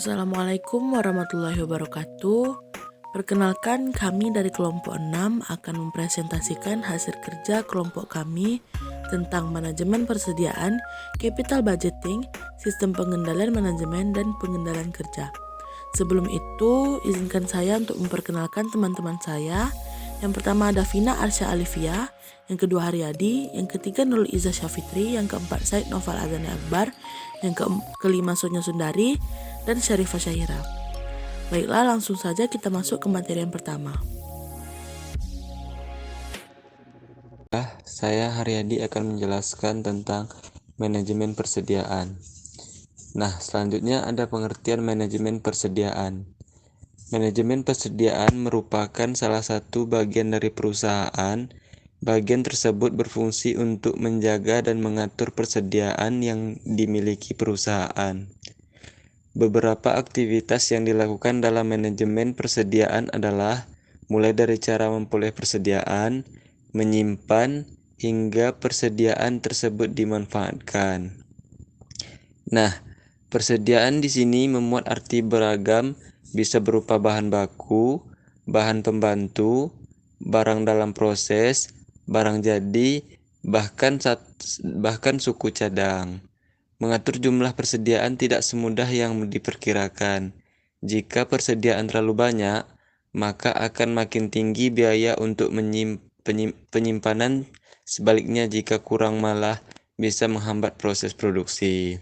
Assalamualaikum warahmatullahi wabarakatuh. Perkenalkan, kami dari kelompok 6 akan mempresentasikan hasil kerja kelompok kami tentang manajemen persediaan, capital budgeting, sistem pengendalian manajemen, dan pengendalian kerja. Sebelum itu, izinkan saya untuk memperkenalkan teman-teman saya. Yang pertama ada Vina Arsya Alivia, yang kedua Haryadi, yang ketiga Nurul Izzah Syafitri, yang keempat Said Noval Azani Akbar, yang kelima Sonya Sundari, dan Syarifah Syahira. Baiklah, langsung saja kita masuk ke materi yang pertama. Saya Haryadi akan menjelaskan tentang manajemen persediaan. Nah, selanjutnya ada pengertian manajemen persediaan. Manajemen persediaan merupakan salah satu bagian dari perusahaan. Bagian tersebut berfungsi untuk menjaga dan mengatur persediaan yang dimiliki perusahaan. Beberapa aktivitas yang dilakukan dalam manajemen persediaan adalah mulai dari cara memperoleh persediaan, menyimpan, hingga persediaan tersebut dimanfaatkan. Nah, persediaan di sini memuat arti beragam, bisa berupa bahan baku, bahan pembantu, barang dalam proses, barang jadi, bahkan suku cadang. Mengatur jumlah persediaan tidak semudah yang diperkirakan. Jika persediaan terlalu banyak, maka akan makin tinggi biaya untuk penyimpanan. Sebaliknya, jika kurang malah bisa menghambat proses produksi.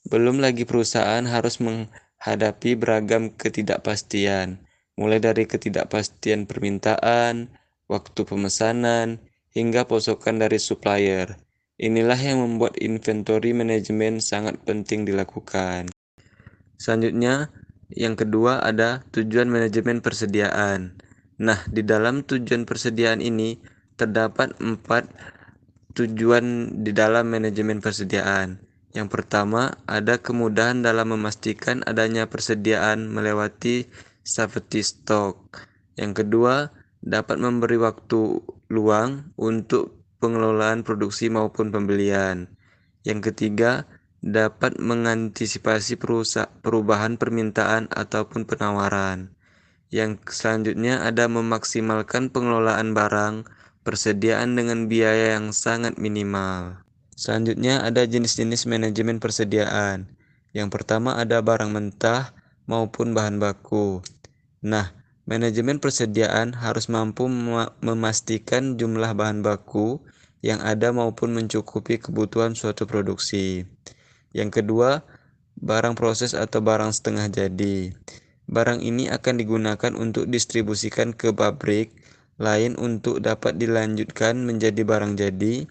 Belum lagi perusahaan harus menghadapi beragam ketidakpastian, mulai dari ketidakpastian permintaan, waktu pemesanan, hingga pasokan dari supplier. Inilah yang membuat inventory manajemen sangat penting dilakukan. Selanjutnya, yang kedua ada tujuan manajemen persediaan. Nah, di dalam tujuan persediaan ini terdapat 4 tujuan di dalam manajemen persediaan. Yang pertama, ada kemudahan dalam memastikan adanya persediaan melewati safety stock. Yang kedua, dapat memberi waktu luang untuk pengelolaan produksi maupun pembelian. Yang ketiga, dapat mengantisipasi perubahan permintaan ataupun penawaran. Yang selanjutnya ada memaksimalkan pengelolaan barang persediaan dengan biaya yang sangat minimal. Selanjutnya ada jenis-jenis manajemen persediaan. Yang pertama ada barang mentah maupun bahan baku. Nah, manajemen persediaan harus mampu memastikan jumlah bahan baku yang ada maupun mencukupi kebutuhan suatu produksi. Yang kedua, barang proses atau barang setengah jadi. Barang ini akan digunakan untuk distribusikan ke pabrik lain untuk dapat dilanjutkan menjadi barang jadi.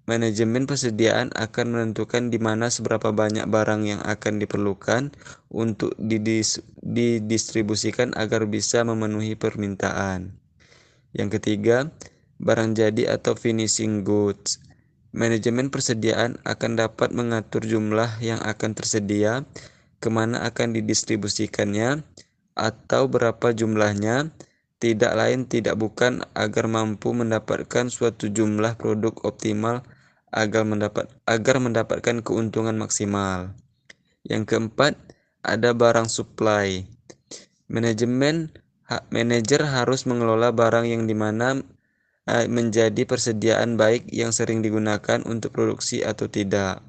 Manajemen persediaan akan menentukan di mana seberapa banyak barang yang akan diperlukan untuk didistribusikan agar bisa memenuhi permintaan. Yang ketiga, barang jadi atau finishing goods. Manajemen persediaan akan dapat mengatur jumlah yang akan tersedia, kemana akan didistribusikannya, atau berapa jumlahnya, tidak bukan agar mampu mendapatkan suatu jumlah produk optimal agar mendapatkan keuntungan maksimal. Yang keempat, ada barang supply. Manajer harus mengelola barang yang dimana menjadi persediaan baik yang sering digunakan untuk produksi atau tidak.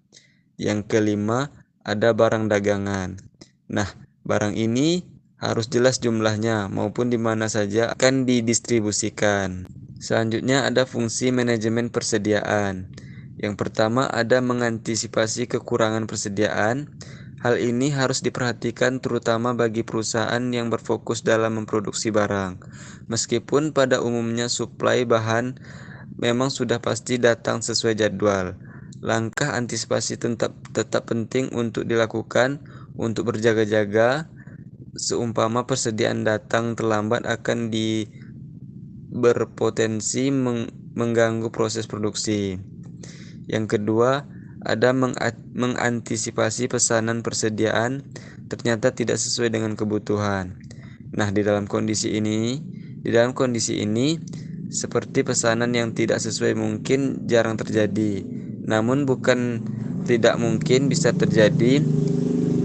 Yang kelima, ada barang dagangan. Nah, barang ini harus jelas jumlahnya maupun di mana saja akan didistribusikan. Selanjutnya ada fungsi manajemen persediaan. Yang pertama ada mengantisipasi kekurangan persediaan. Hal ini harus diperhatikan terutama bagi perusahaan yang berfokus dalam memproduksi barang. Meskipun pada umumnya suplai bahan memang sudah pasti datang sesuai jadwal. Langkah antisipasi tetap penting untuk dilakukan untuk berjaga-jaga. Seumpama persediaan datang terlambat akan berpotensi mengganggu proses produksi. Yang kedua, ada mengantisipasi pesanan persediaan ternyata tidak sesuai dengan kebutuhan. Nah, di dalam kondisi ini, seperti pesanan yang tidak sesuai mungkin jarang terjadi. Namun bukan tidak mungkin bisa terjadi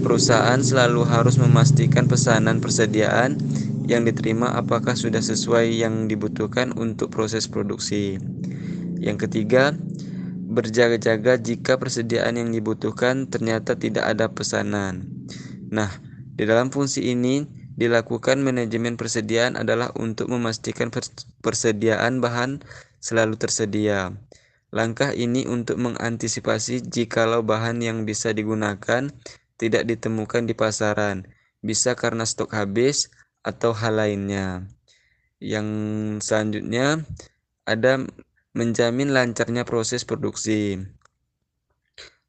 Perusahaan selalu harus memastikan pesanan persediaan yang diterima apakah sudah sesuai yang dibutuhkan untuk proses produksi. Yang ketiga, berjaga-jaga jika persediaan yang dibutuhkan ternyata tidak ada pesanan. Nah, di dalam fungsi ini dilakukan manajemen persediaan adalah untuk memastikan persediaan bahan selalu tersedia. Langkah ini untuk mengantisipasi jikalau bahan yang bisa digunakan tidak ditemukan di pasaran, bisa karena stok habis atau hal lainnya. Yang selanjutnya ada menjamin lancarnya proses produksi,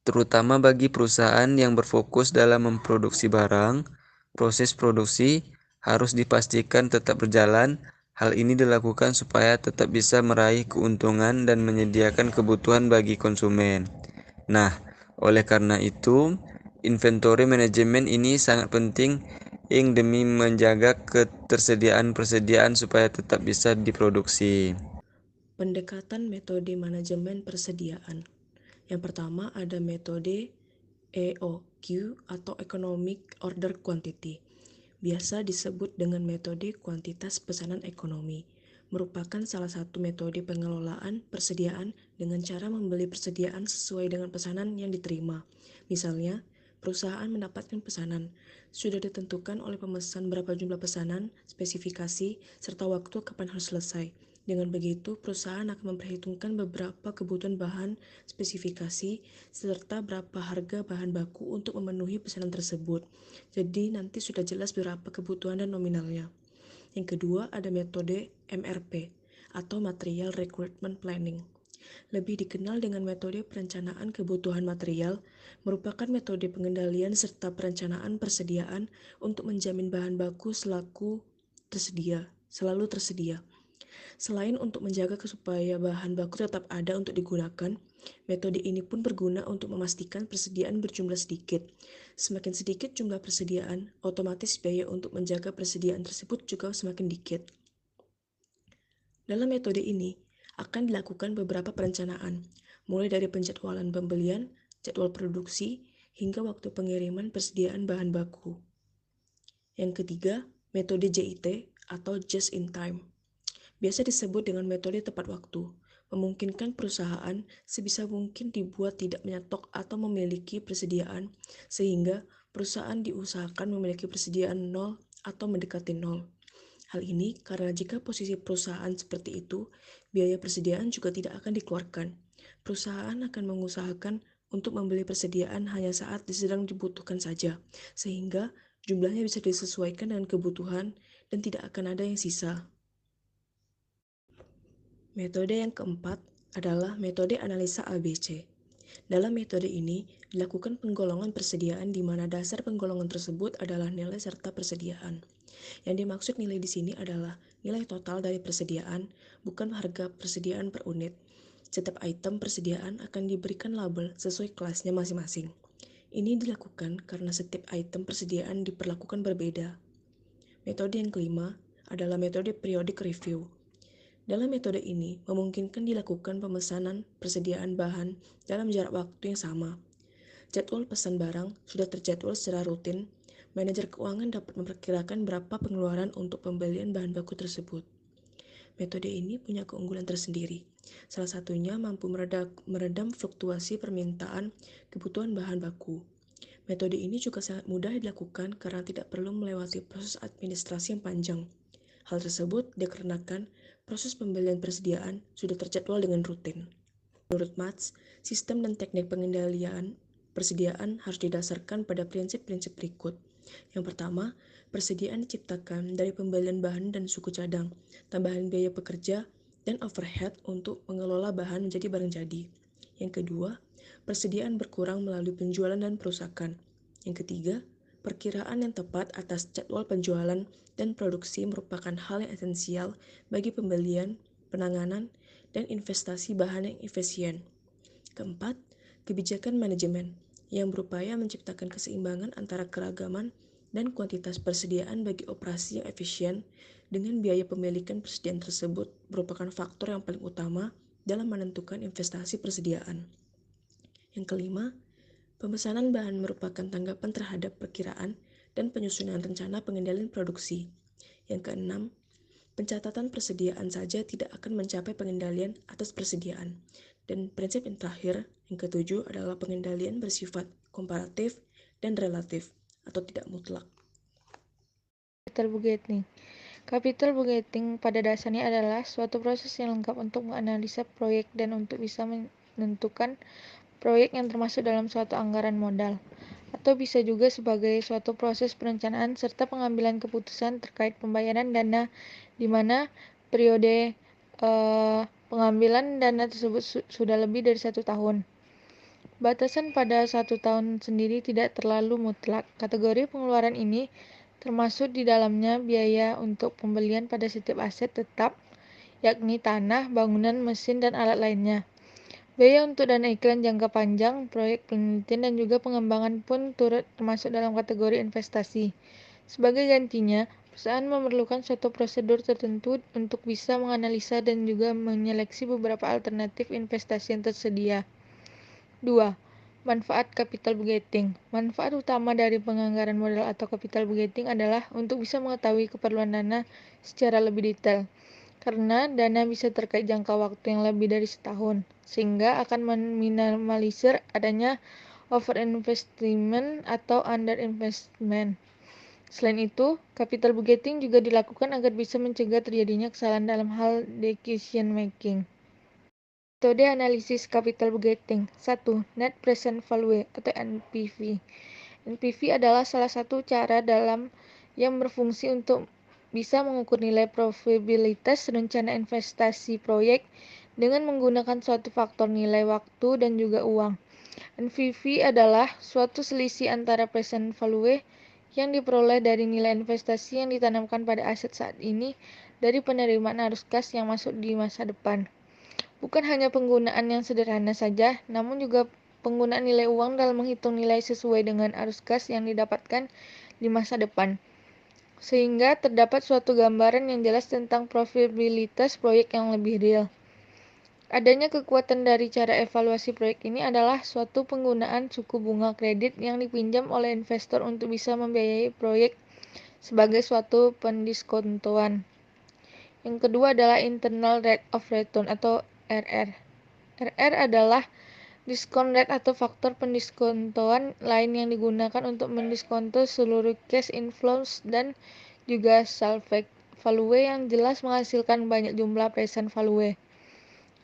terutama bagi perusahaan yang berfokus dalam memproduksi barang. Proses produksi harus dipastikan tetap berjalan. Hal ini dilakukan supaya tetap bisa meraih keuntungan dan menyediakan kebutuhan bagi konsumen. Nah, oleh karena itu, inventory manajemen ini sangat penting demi menjaga ketersediaan persediaan supaya tetap bisa diproduksi. Pendekatan metode manajemen persediaan. Yang pertama ada metode EOQ atau Economic Order Quantity. Biasa disebut dengan metode kuantitas pesanan ekonomi. Merupakan salah satu metode pengelolaan persediaan dengan cara membeli persediaan sesuai dengan pesanan yang diterima. Misalnya, perusahaan mendapatkan pesanan. Sudah ditentukan oleh pemesan berapa jumlah pesanan, spesifikasi, serta waktu kapan harus selesai. Dengan begitu, perusahaan akan memperhitungkan beberapa kebutuhan bahan, spesifikasi, serta berapa harga bahan baku untuk memenuhi pesanan tersebut. Jadi nanti sudah jelas berapa kebutuhan dan nominalnya. Yang kedua ada metode MRP atau Material Requirement Planning. Lebih dikenal dengan metode perencanaan kebutuhan material, merupakan metode pengendalian serta perencanaan persediaan untuk menjamin bahan baku selalu tersedia. Selain untuk menjaga supaya bahan baku tetap ada untuk digunakan, metode ini pun berguna untuk memastikan persediaan berjumlah sedikit. Semakin sedikit jumlah persediaan, otomatis biaya untuk menjaga persediaan tersebut juga semakin dikit. Dalam metode ini, akan dilakukan beberapa perencanaan, mulai dari penjadwalan pembelian, jadwal produksi, hingga waktu pengiriman persediaan bahan baku. Yang ketiga, metode JIT atau Just in Time. Biasa disebut dengan metode tepat waktu, memungkinkan perusahaan sebisa mungkin dibuat tidak menyetok atau memiliki persediaan, sehingga perusahaan diusahakan memiliki persediaan nol atau mendekati nol. Hal ini karena jika posisi perusahaan seperti itu, biaya persediaan juga tidak akan dikeluarkan. Perusahaan akan mengusahakan untuk membeli persediaan hanya saat sedang dibutuhkan saja, sehingga jumlahnya bisa disesuaikan dengan kebutuhan dan tidak akan ada yang sisa. Metode yang keempat adalah metode analisa ABC. Dalam metode ini, dilakukan penggolongan persediaan di mana dasar penggolongan tersebut adalah nilai serta persediaan. Yang dimaksud nilai di sini adalah nilai total dari persediaan, bukan harga persediaan per unit. Setiap item persediaan akan diberikan label sesuai kelasnya masing-masing. Ini dilakukan karena setiap item persediaan diperlakukan berbeda. Metode yang kelima adalah metode periodic review. Dalam metode ini, memungkinkan dilakukan pemesanan persediaan bahan dalam jarak waktu yang sama. Jadwal pesan barang sudah terjadwal secara rutin, manajer keuangan dapat memperkirakan berapa pengeluaran untuk pembelian bahan baku tersebut. Metode ini punya keunggulan tersendiri. Salah satunya mampu meredam fluktuasi permintaan kebutuhan bahan baku. Metode ini juga sangat mudah dilakukan karena tidak perlu melewati proses administrasi yang panjang. Hal tersebut dikarenakan proses pembelian persediaan sudah terjadwal dengan rutin. Menurut Mats, sistem dan teknik pengendalian persediaan harus didasarkan pada prinsip-prinsip berikut. Yang pertama, persediaan diciptakan dari pembelian bahan dan suku cadang, tambahan biaya pekerja, dan overhead untuk mengelola bahan menjadi barang jadi. Yang kedua, persediaan berkurang melalui penjualan dan perusakan. Yang ketiga, perkiraan yang tepat atas jadwal penjualan dan produksi merupakan hal yang esensial bagi pembelian, penanganan, dan investasi bahan yang efisien. Keempat, kebijakan manajemen yang berupaya menciptakan keseimbangan antara keragaman dan kuantitas persediaan bagi operasi yang efisien dengan biaya pemilikan persediaan tersebut merupakan faktor yang paling utama dalam menentukan investasi persediaan. Yang kelima, Pemesanan bahan merupakan tanggapan terhadap perkiraan dan penyusunan rencana pengendalian produksi. Yang keenam, pencatatan persediaan saja tidak akan mencapai pengendalian atas persediaan. Dan prinsip yang terakhir, yang ketujuh, adalah pengendalian bersifat komparatif dan relatif atau tidak mutlak. Capital budgeting. Capital budgeting pada dasarnya adalah suatu proses yang lengkap untuk menganalisa proyek dan untuk bisa menentukan proyek yang termasuk dalam suatu anggaran modal, atau bisa juga sebagai suatu proses perencanaan serta pengambilan keputusan terkait pembayaran dana di mana periode pengambilan dana tersebut sudah lebih dari 1 tahun. Batasan pada 1 tahun sendiri tidak terlalu mutlak. Kategori pengeluaran ini termasuk di dalamnya biaya untuk pembelian pada setiap aset tetap, yakni tanah, bangunan, mesin, dan alat lainnya. Biaya untuk dana iklan jangka panjang, proyek penelitian, dan juga pengembangan pun turut termasuk dalam kategori investasi. Sebagai gantinya, perusahaan memerlukan suatu prosedur tertentu untuk bisa menganalisa dan juga menyeleksi beberapa alternatif investasi yang tersedia. 2. Manfaat capital budgeting. Manfaat utama dari penganggaran modal atau capital budgeting adalah untuk bisa mengetahui keperluan dana secara lebih detail. Karena dana bisa terkait jangka waktu yang lebih dari setahun, sehingga akan meminimalisir adanya overinvestment atau underinvestment. Selain itu, capital budgeting juga dilakukan agar bisa mencegah terjadinya kesalahan dalam hal decision making. Metode analisis capital budgeting. 1. Net Present Value atau NPV. NPV adalah salah satu cara yang berfungsi untuk bisa mengukur nilai probabilitas rencana investasi proyek dengan menggunakan suatu faktor nilai waktu dan juga uang. NPV adalah suatu selisih antara present value yang diperoleh dari nilai investasi yang ditanamkan pada aset saat ini dari penerimaan arus kas yang masuk di masa depan. Bukan hanya penggunaan yang sederhana saja, namun juga penggunaan nilai uang dalam menghitung nilai sesuai dengan arus kas yang didapatkan di masa depan. Sehingga terdapat suatu gambaran yang jelas tentang probabilitas proyek yang lebih real. Adanya kekuatan dari cara evaluasi proyek ini adalah suatu penggunaan suku bunga kredit yang dipinjam oleh investor untuk bisa membiayai proyek sebagai suatu pendiskontoan. Yang kedua adalah internal rate of return atau RR. RR adalah diskon rate atau faktor pendiskontoan lain yang digunakan untuk mendiskonto seluruh cash inflows dan juga salvage value yang jelas menghasilkan banyak jumlah present value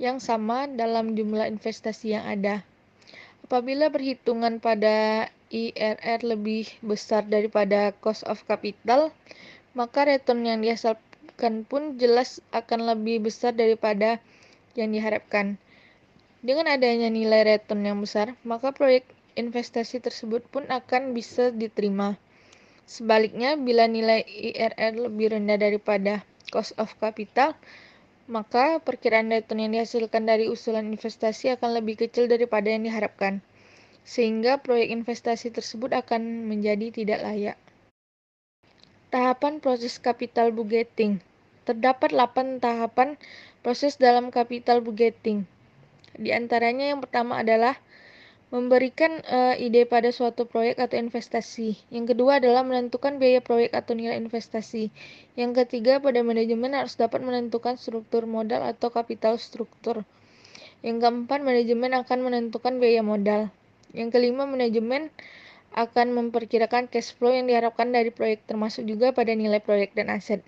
yang sama dalam jumlah investasi yang ada. Apabila perhitungan pada IRR lebih besar daripada cost of capital, maka return yang dihasilkan pun jelas akan lebih besar daripada yang diharapkan. Dengan adanya nilai return yang besar, maka proyek investasi tersebut pun akan bisa diterima. Sebaliknya, bila nilai IRR lebih rendah daripada cost of capital, maka perkiraan return yang dihasilkan dari usulan investasi akan lebih kecil daripada yang diharapkan, sehingga proyek investasi tersebut akan menjadi tidak layak. Tahapan proses capital budgeting. Terdapat 8 tahapan proses dalam capital budgeting. Di antaranya yang pertama adalah memberikan ide pada suatu proyek atau investasi. Yang kedua adalah menentukan biaya proyek atau nilai investasi. Yang ketiga, pada manajemen harus dapat menentukan struktur modal atau capital struktur. Yang keempat, manajemen akan menentukan biaya modal. Yang kelima, manajemen akan memperkirakan cash flow yang diharapkan dari proyek, termasuk juga pada nilai proyek dan aset.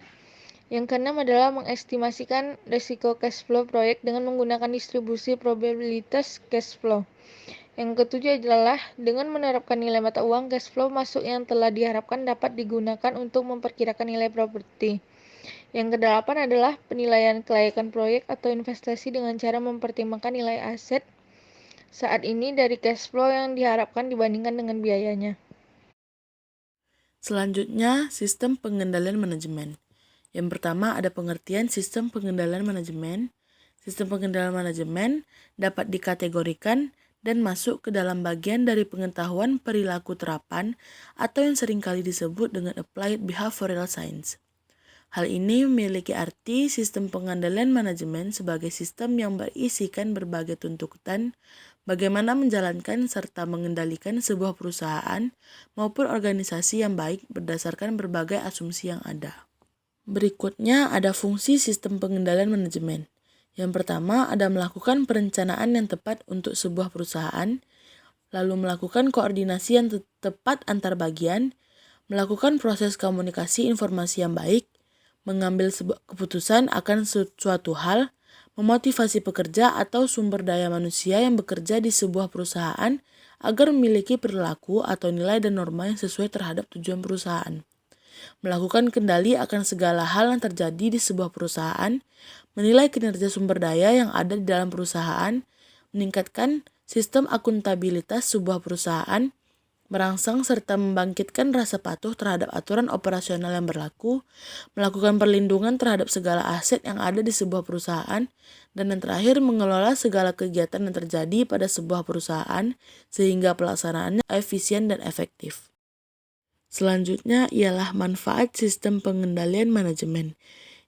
Yang keenam adalah mengestimasikan risiko cash flow proyek dengan menggunakan distribusi probabilitas cash flow. Yang ketujuh adalah dengan menerapkan nilai mata uang, cash flow masuk yang telah diharapkan dapat digunakan untuk memperkirakan nilai properti. Yang kedelapan adalah penilaian kelayakan proyek atau investasi dengan cara mempertimbangkan nilai aset saat ini dari cash flow yang diharapkan dibandingkan dengan biayanya. Selanjutnya, sistem pengendalian manajemen. Yang pertama ada pengertian sistem pengendalian manajemen. Sistem pengendalian manajemen dapat dikategorikan dan masuk ke dalam bagian dari pengetahuan perilaku terapan atau yang seringkali disebut dengan applied behavioral science. Hal ini memiliki arti sistem pengendalian manajemen sebagai sistem yang berisikan berbagai tuntutan bagaimana menjalankan serta mengendalikan sebuah perusahaan maupun organisasi yang baik berdasarkan berbagai asumsi yang ada. Berikutnya ada fungsi sistem pengendalian manajemen. Yang pertama ada melakukan perencanaan yang tepat untuk sebuah perusahaan, lalu melakukan koordinasi yang tepat antar bagian, melakukan proses komunikasi informasi yang baik, mengambil sebuah keputusan akan suatu hal, memotivasi pekerja atau sumber daya manusia yang bekerja di sebuah perusahaan agar memiliki perilaku atau nilai dan norma yang sesuai terhadap tujuan perusahaan. Melakukan kendali akan segala hal yang terjadi di sebuah perusahaan, menilai kinerja sumber daya yang ada di dalam perusahaan, meningkatkan sistem akuntabilitas sebuah perusahaan, merangsang serta membangkitkan rasa patuh terhadap aturan operasional yang berlaku, melakukan perlindungan terhadap segala aset yang ada di sebuah perusahaan, dan yang terakhir mengelola segala kegiatan yang terjadi pada sebuah perusahaan sehingga pelaksanaannya efisien dan efektif. Selanjutnya ialah manfaat sistem pengendalian manajemen.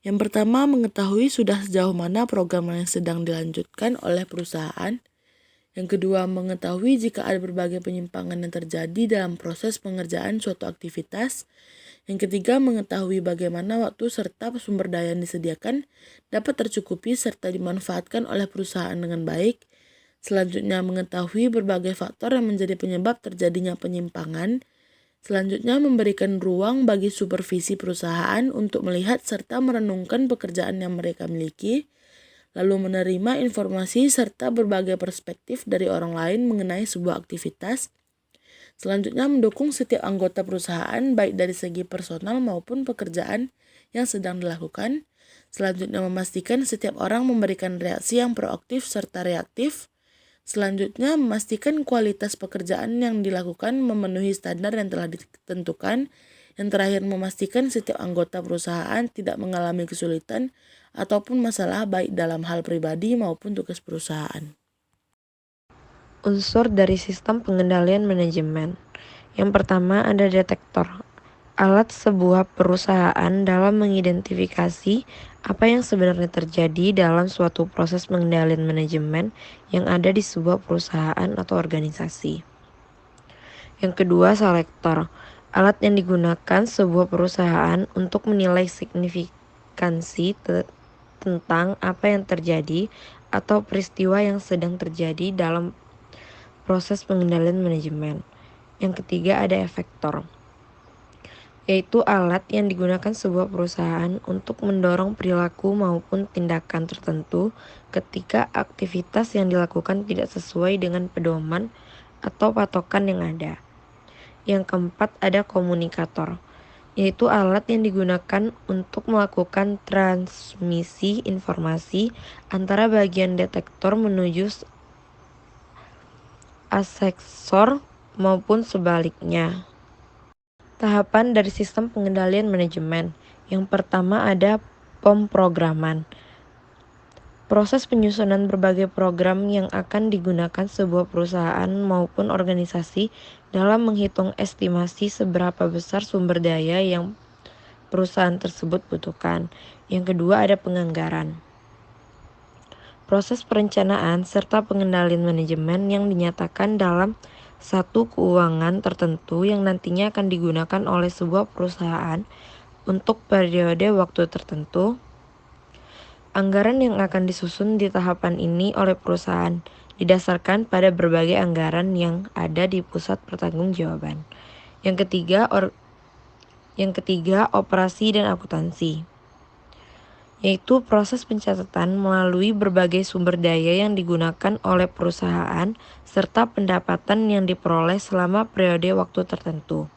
Yang pertama, mengetahui sudah sejauh mana program yang sedang dilanjutkan oleh perusahaan. Yang kedua, mengetahui jika ada berbagai penyimpangan yang terjadi dalam proses pengerjaan suatu aktivitas. Yang ketiga, mengetahui bagaimana waktu serta sumber daya yang disediakan dapat tercukupi serta dimanfaatkan oleh perusahaan dengan baik. Selanjutnya, mengetahui berbagai faktor yang menjadi penyebab terjadinya penyimpangan. Selanjutnya, memberikan ruang bagi supervisi perusahaan untuk melihat serta merenungkan pekerjaan yang mereka miliki, lalu menerima informasi serta berbagai perspektif dari orang lain mengenai sebuah aktivitas. Selanjutnya, mendukung setiap anggota perusahaan baik dari segi personal maupun pekerjaan yang sedang dilakukan. Selanjutnya, memastikan setiap orang memberikan reaksi yang proaktif serta reaktif. Selanjutnya, memastikan kualitas pekerjaan yang dilakukan memenuhi standar yang telah ditentukan. Yang terakhir, memastikan setiap anggota perusahaan tidak mengalami kesulitan ataupun masalah baik dalam hal pribadi maupun tugas perusahaan. Unsur dari sistem pengendalian manajemen. Yang pertama ada detektor, alat sebuah perusahaan dalam mengidentifikasi apa yang sebenarnya terjadi dalam suatu proses pengendalian manajemen yang ada di sebuah perusahaan atau organisasi. Yang kedua, selektor, alat yang digunakan sebuah perusahaan untuk menilai signifikansi tentang apa yang terjadi atau peristiwa yang sedang terjadi dalam proses pengendalian manajemen. Yang ketiga ada efektor, yaitu alat yang digunakan sebuah perusahaan untuk mendorong perilaku maupun tindakan tertentu ketika aktivitas yang dilakukan tidak sesuai dengan pedoman atau patokan yang ada. Yang keempat ada komunikator, yaitu alat yang digunakan untuk melakukan transmisi informasi antara bagian detektor menuju asesor maupun sebaliknya. Tahapan dari sistem pengendalian manajemen. Yang pertama ada pemrograman. Proses penyusunan berbagai program yang akan digunakan sebuah perusahaan maupun organisasi dalam menghitung estimasi seberapa besar sumber daya yang perusahaan tersebut butuhkan. Yang kedua ada penganggaran. Proses perencanaan serta pengendalian manajemen yang dinyatakan dalam satu keuangan tertentu yang nantinya akan digunakan oleh sebuah perusahaan untuk periode waktu tertentu. Anggaran yang akan disusun di tahapan ini oleh perusahaan didasarkan pada berbagai anggaran yang ada di pusat pertanggungjawaban. Yang ketiga, operasi dan akuntansi, yaitu proses pencatatan melalui berbagai sumber daya yang digunakan oleh perusahaan serta pendapatan yang diperoleh selama periode waktu tertentu.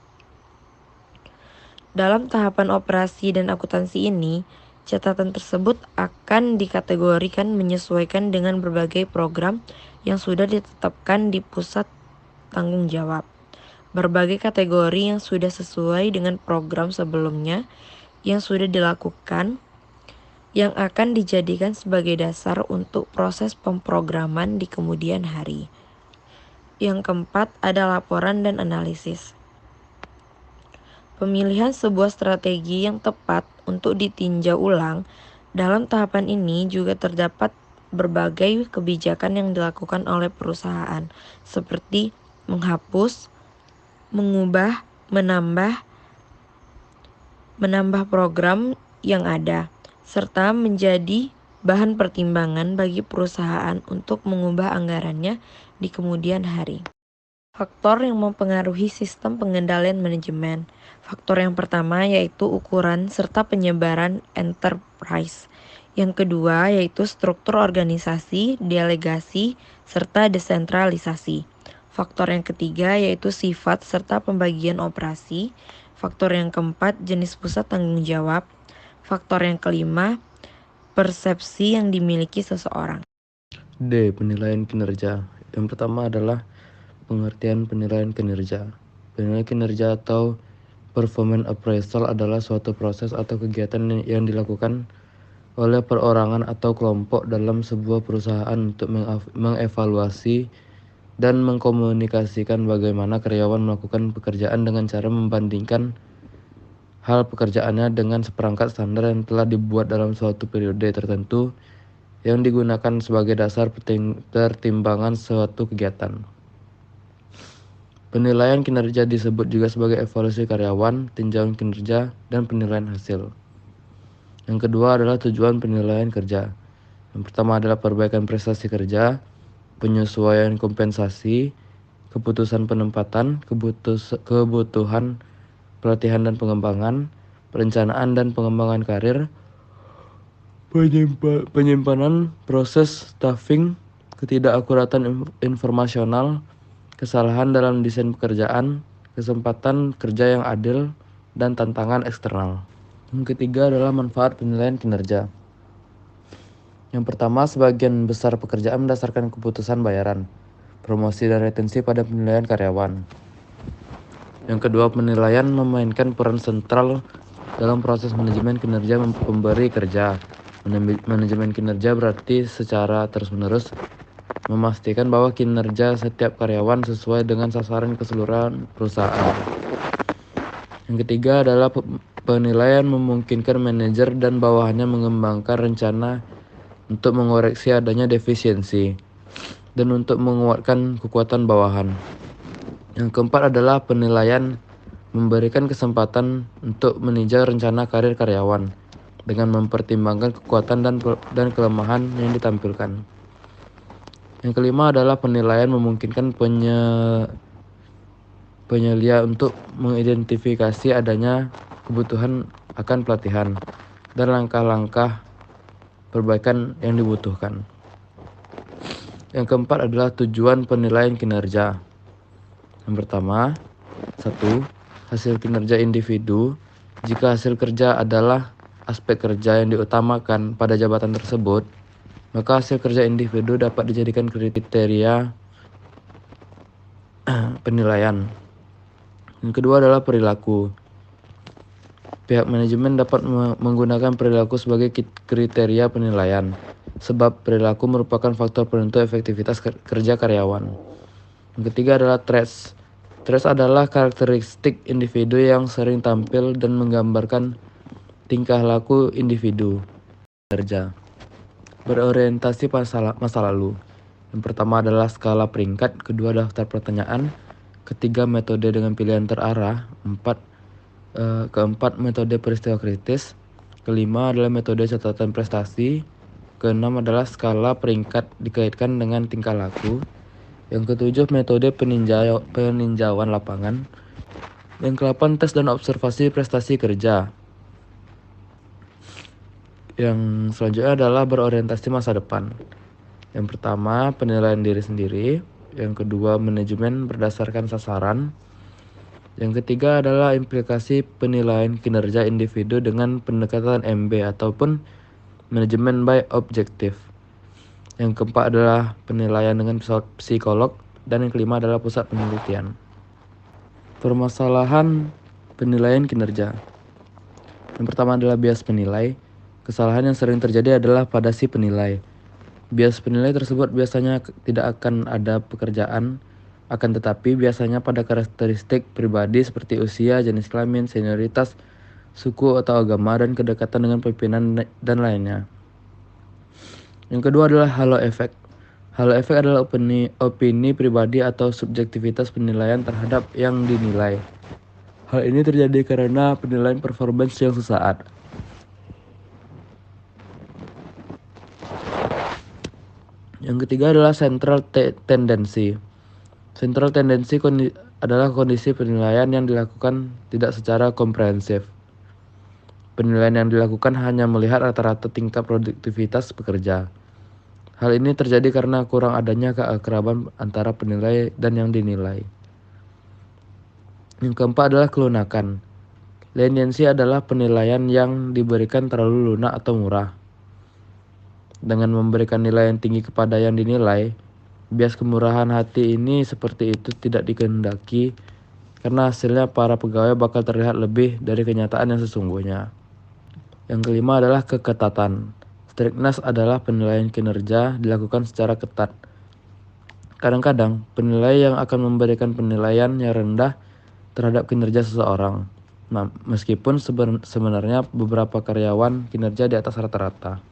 Dalam tahapan operasi dan akuntansi ini, catatan tersebut akan dikategorikan menyesuaikan dengan berbagai program yang sudah ditetapkan di pusat tanggung jawab. Berbagai kategori yang sudah sesuai dengan program sebelumnya yang sudah dilakukan yang akan dijadikan sebagai dasar untuk proses pemrograman di kemudian hari. Yang keempat ada laporan dan analisis. Pemilihan sebuah strategi yang tepat untuk ditinjau ulang. Dalam tahapan ini juga terdapat berbagai kebijakan yang dilakukan oleh perusahaan, seperti menghapus, mengubah, menambah program yang ada, serta menjadi bahan pertimbangan bagi perusahaan untuk mengubah anggarannya di kemudian hari. Faktor yang mempengaruhi sistem pengendalian manajemen. Faktor yang pertama yaitu ukuran serta penyebaran enterprise. Yang kedua yaitu struktur organisasi, delegasi, serta desentralisasi. Faktor yang ketiga yaitu sifat serta pembagian operasi. Faktor yang keempat jenis pusat tanggung jawab. Faktor yang kelima persepsi yang dimiliki seseorang. D. Penilaian kinerja. Yang pertama adalah pengertian penilaian kinerja. Penilaian kinerja atau performance appraisal adalah suatu proses atau kegiatan yang dilakukan oleh perorangan atau kelompok dalam sebuah perusahaan untuk mengevaluasi dan mengkomunikasikan bagaimana karyawan melakukan pekerjaan dengan cara membandingkan hal pekerjaannya dengan seperangkat standar yang telah dibuat dalam suatu periode tertentu yang digunakan sebagai dasar pertimbangan suatu kegiatan. Penilaian kinerja disebut juga sebagai evaluasi karyawan, tinjauan kinerja, dan penilaian hasil. Yang kedua adalah tujuan penilaian kerja. Yang pertama adalah perbaikan prestasi kerja, penyesuaian kompensasi, keputusan penempatan, kebutuhan pelatihan dan pengembangan, perencanaan dan pengembangan karir, penyimpanan proses staffing, ketidakakuratan informasional, kesalahan dalam desain pekerjaan, kesempatan kerja yang adil, dan tantangan eksternal. Yang ketiga adalah manfaat penilaian kinerja. Yang pertama, sebagian besar pekerjaan berdasarkan keputusan bayaran, promosi dan retensi pada penilaian karyawan. Yang kedua, penilaian memainkan peran sentral dalam proses manajemen kinerja pemberi kerja. Manajemen kinerja berarti secara terus-menerus memastikan bahwa kinerja setiap karyawan sesuai dengan sasaran keseluruhan perusahaan. Yang ketiga adalah penilaian memungkinkan manajer dan bawahannya mengembangkan rencana untuk mengoreksi adanya defisiensi dan untuk menguatkan kekuatan bawahan. Yang keempat adalah penilaian memberikan kesempatan untuk meninjau rencana karir karyawan dengan mempertimbangkan kekuatan dan kelemahan yang ditampilkan. Yang kelima adalah penilaian memungkinkan penyelia untuk mengidentifikasi adanya kebutuhan akan pelatihan dan langkah-langkah perbaikan yang dibutuhkan. Yang keempat adalah tujuan penilaian kinerja. Yang pertama, 1. Hasil kinerja individu. Jika hasil kerja adalah aspek kerja yang diutamakan pada jabatan tersebut, maka hasil kerja individu dapat dijadikan kriteria penilaian. Yang kedua adalah perilaku. Pihak manajemen dapat menggunakan perilaku sebagai kriteria penilaian, sebab perilaku merupakan faktor penentu efektivitas kerja karyawan. Yang ketiga adalah traits. Traits adalah karakteristik individu yang sering tampil dan menggambarkan tingkah laku individu kerja. Berorientasi masa lalu. Yang pertama adalah skala peringkat, kedua daftar pertanyaan, ketiga metode dengan pilihan terarah, keempat metode peristiwa kritis, kelima adalah metode catatan prestasi, keenam adalah skala peringkat dikaitkan dengan tingkah laku, yang ketujuh metode peninjauan lapangan, yang kedelapan tes dan observasi prestasi kerja. Yang selanjutnya adalah berorientasi masa depan. Yang pertama, penilaian diri sendiri. Yang kedua, manajemen berdasarkan sasaran. Yang ketiga adalah implikasi penilaian kinerja individu dengan pendekatan MB ataupun manajemen by objektif. Yang keempat adalah penilaian dengan psikolog. Dan yang kelima adalah pusat penelitian. Permasalahan penilaian kinerja. Yang pertama adalah bias penilai. Kesalahan yang sering terjadi adalah pada si penilai. Bias penilai tersebut biasanya tidak akan ada pekerjaan Akan tetapi biasanya pada karakteristik pribadi seperti usia, jenis kelamin, senioritas, suku atau agama, dan kedekatan dengan pimpinan dan lainnya. Yang kedua adalah halo effect. Halo effect adalah opini pribadi atau subjektivitas penilaian terhadap yang dinilai. Hal ini terjadi karena penilaian performance yang sesaat. Yang ketiga adalah central tendency. Central tendency adalah kondisi penilaian yang dilakukan tidak secara komprehensif. Penilaian yang dilakukan hanya melihat rata-rata tingkat produktivitas pekerja. Hal ini terjadi karena kurang adanya keakraban antara penilai dan yang dinilai. Yang keempat adalah kelunakan. Leniency adalah penilaian yang diberikan terlalu lunak atau murah. Dengan memberikan nilai yang tinggi kepada yang dinilai, bias kemurahan hati ini seperti itu tidak dikehendaki karena hasilnya para pegawai bakal terlihat lebih dari kenyataan yang sesungguhnya. Yang kelima adalah keketatan. Strictness adalah penilaian kinerja dilakukan secara ketat. Kadang-kadang, penilai yang akan memberikan penilaian yang rendah terhadap kinerja seseorang. Nah, meskipun sebenarnya beberapa karyawan kinerja di atas rata-rata.